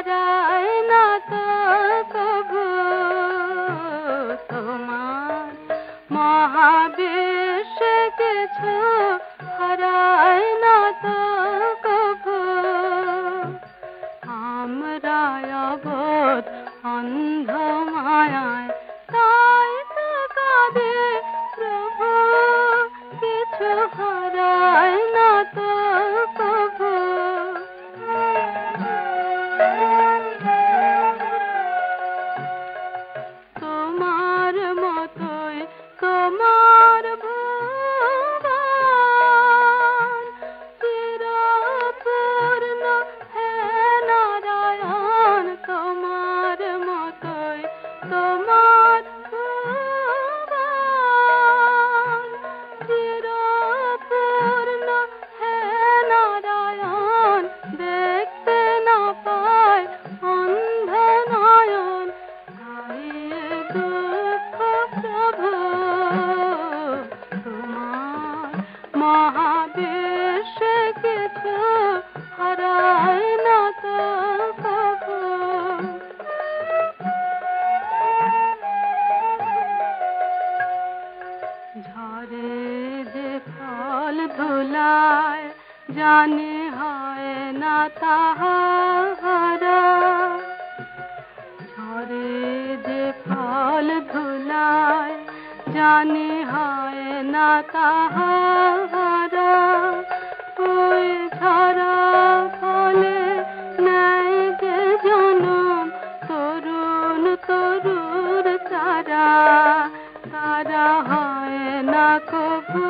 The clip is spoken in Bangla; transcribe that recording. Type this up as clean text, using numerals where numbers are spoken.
হারায় না তো কভু তোমার মহাবিশ্বে কিছু হারায় না তো কভু আমরা অবোধ অন্ধ মায়ায় তাই তো কাঁদে প্রভু কিছু হারায় না তো কভু তোমার মতোই তোমার ভুবন চিরপূর্ণ হে নারায়ণ তোমার মতোই তোমার ভুবন চিরপূর্ণ হে নারায়ণ দেখতে না পায় অন্ধ নয়ন হারিয়ে দুঃখ প্রভু তোমার মহাবিশ্বে কিছু হারায় না তো কভু ঝরে যে ফল ধুলায় জানি হয় না তাহারা ঝরে যে ফল ধুলায় জানি হয় না তাহারা ওই ঝরা ফলে নাই যে জনম তরুণ তরুর চারা তারা হয় না কভু